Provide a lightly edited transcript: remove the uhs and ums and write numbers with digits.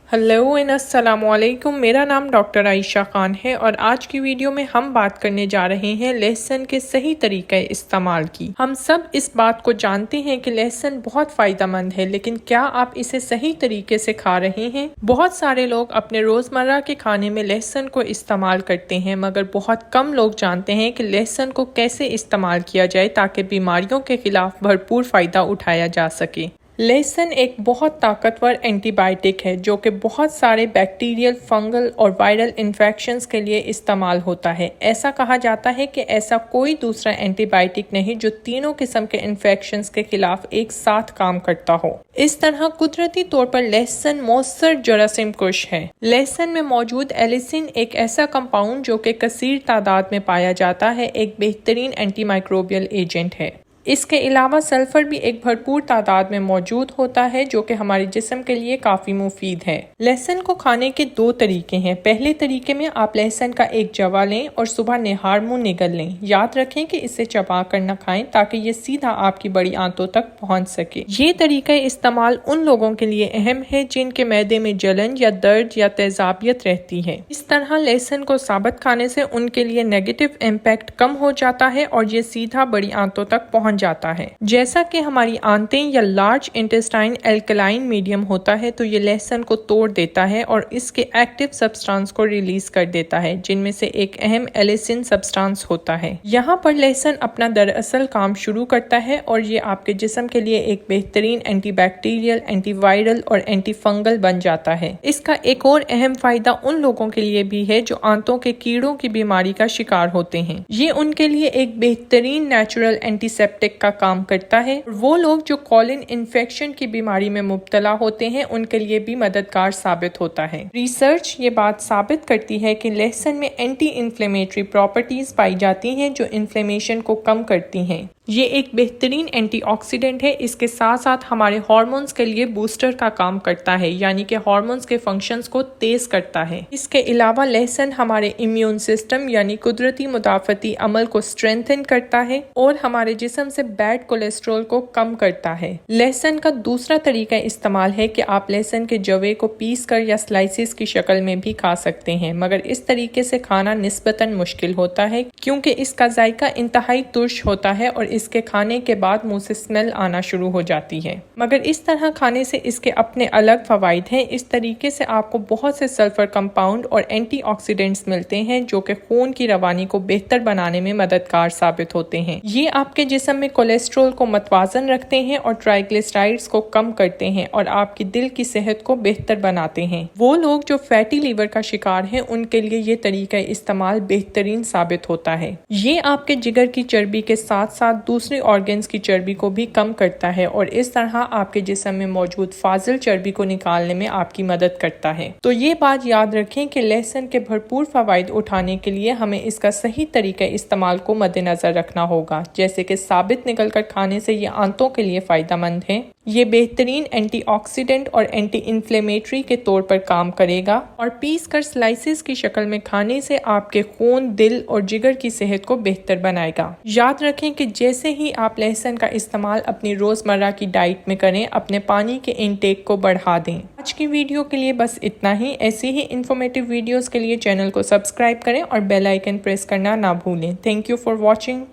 Hello and अस्सलाम वालेकुम। मेरा नाम डॉक्टर आयशा खान है और आज की वीडियो में हम बात करने जा रहे हैं लहसुन के सही तरीके इस्तेमाल की। हम सब इस बात को जानते हैं कि लहसुन बहुत फायदेमंद है, लेकिन क्या आप इसे सही तरीके से खा रहे हैं? बहुत सारे लोग अपने रोजमर्रा के खाने में लहसुन को इस्तेमाल करते हैं, मगर बहुत कम लोग जानते हैं कि लहसुन को कैसे इस्तेमाल किया जाए ताकि बीमारियों के खिलाफ भरपूर फायदा उठाया जा सके। लहसुन एक बहुत ताकतवर एंटीबायोटिक है जो कि बहुत सारे बैक्टीरियल, फंगल और वायरल इन्फेक्शंस के लिए इस्तेमाल होता है। ऐसा कहा जाता है कि ऐसा कोई दूसरा एंटीबायोटिक नहीं जो तीनों किस्म के इन्फेक्शंस के खिलाफ एक साथ काम करता हो। इस तरह कुदरती तौर पर लहसुन मौसर जरासीम कुश है। लहसुन में मौजूद एलिसिन एक ऐसा कंपाउंड जो कि कसीर तादाद में पाया जाता है, एक बेहतरीन एंटीमाइक्रोबियल एजेंट है। इसके अलावा सल्फर भी एक भरपूर तादाद में मौजूद होता है जो कि हमारे जिस्म के लिए काफ़ी मुफीद है। लहसुन को खाने के दो तरीके हैं। पहले तरीके में आप लहसुन का एक जवा लें और सुबह निहार मुंह निगल लें। याद रखें कि इसे चबा कर न खाएं ताकि ये सीधा आपकी बड़ी आंतों तक पहुंच सके। ये तरीका इस्तेमाल उन लोगों के लिए अहम है जिनके मैदे में जलन या दर्द या तेजाबियत रहती है। इस तरह लहसुन को साबुत खाने से उनके लिए नेगेटिव इम्पैक्ट कम हो जाता है और ये सीधा बड़ी आंतों तक पहुंच जाता है। जैसा कि हमारी आंतें या लार्ज इंटेस्टाइन एल्कलाइन मीडियम होता है, तो ये लहसुन को तोड़ देता है और इसके एक्टिव सब्सटेंस को रिलीज कर देता है, जिनमें से एक अहम एलिसिन सब्सटेंस होता है। यहाँ पर लहसुन अपना दरअसल काम शुरू करता है और ये आपके जिस्म के लिए एक बेहतरीन एंटीबैक्टीरियल, एंटीवायरल और एंटीफंगल बन जाता है। इसका एक और अहम फायदा उन लोगों के लिए भी है जो आंतों के कीड़ों की बीमारी का शिकार होते हैं। ये उनके लिए एक बेहतरीन नेचुरल एंटीसेप्टिक का काम करता है। वो लोग जो कॉलिन इन्फेक्शन की बीमारी में मुब्तला होते हैं उनके लिए भी मददगार साबित होता है। रिसर्च ये बात साबित करती है कि लहसुन में एंटी इन्फ्लेमेटरी प्रॉपर्टीज पाई जाती हैं जो इन्फ्लेमेशन को कम करती हैं। ये एक बेहतरीन एंटीऑक्सीडेंट है। इसके साथ साथ हमारे हार्मोन्स के लिए बूस्टर का काम करता है, यानी कि हार्मोन्स के फंक्शंस को तेज करता है। इसके अलावा लहसुन हमारे इम्यून सिस्टम यानी कुदरती मुदाफती अमल को स्ट्रेंथन करता है और हमारे जिस्म से बैड कोलेस्ट्रॉल को कम करता है। लहसुन का दूसरा तरीका इस्तेमाल है कि आप लहसुन के जवे को पीस कर या स्लाइसिस की शक्ल में भी खा सकते हैं, मगर इस तरीके से खाना निस्बतन मुश्किल होता है क्योंकि इसका जायका इंतहाई तुर्श होता है और इसके खाने के बाद मुंह से स्मेल आना शुरू हो जाती है। मगर इस तरह खाने से इसके अपने अलग फवाइद हैं। इस तरीके से आपको बहुत से सल्फर कंपाउंड और एंटीऑक्सीडेंट्स मिलते हैं जो कि खून की रवानी को बेहतर बनाने में मददगार साबित होते हैं। ये आपके जिस्म में कोलेस्ट्रॉल को मतवाजन रखते हैं और ट्राइग्लिसराइड्स को कम करते हैं और आपकी दिल की सेहत को बेहतर बनाते हैं। वो लोग जो फैटी लीवर का शिकार हैं उनके लिए ये तरीका इस्तेमाल बेहतरीन साबित होता है। ये आपके जिगर की चर्बी के साथ साथ दूसरे ऑर्गन्स की चर्बी को भी कम करता है और इस तरह आपके जिस्म में मौजूद फाजिल चर्बी को निकालने में आपकी मदद करता है। तो ये बात याद रखें कि लहसुन के भरपूर फवाइद उठाने के लिए हमें इसका सही तरीके इस्तेमाल को मद्देनजर रखना होगा। जैसे कि साबित निकलकर खाने से ये आंतों के लिए फायदेमंद है। ये बेहतरीन एंटीऑक्सीडेंट और एंटी इन्फ्लेमेटरी के तौर पर काम करेगा और पीस कर स्लाइसिस की शक्ल में खाने से आपके खून, दिल और जिगर की सेहत को बेहतर बनाएगा। याद रखें कि जैसे ही आप लहसुन का इस्तेमाल अपनी रोजमर्रा की डाइट में करें, अपने पानी के इनटेक को बढ़ा दें। आज की वीडियो के लिए बस इतना ही। ऐसी ही इंफॉर्मेटिव वीडियोस के लिए चैनल को सब्सक्राइब करें और बेल आइकन प्रेस करना ना भूलें। Thank you for watching.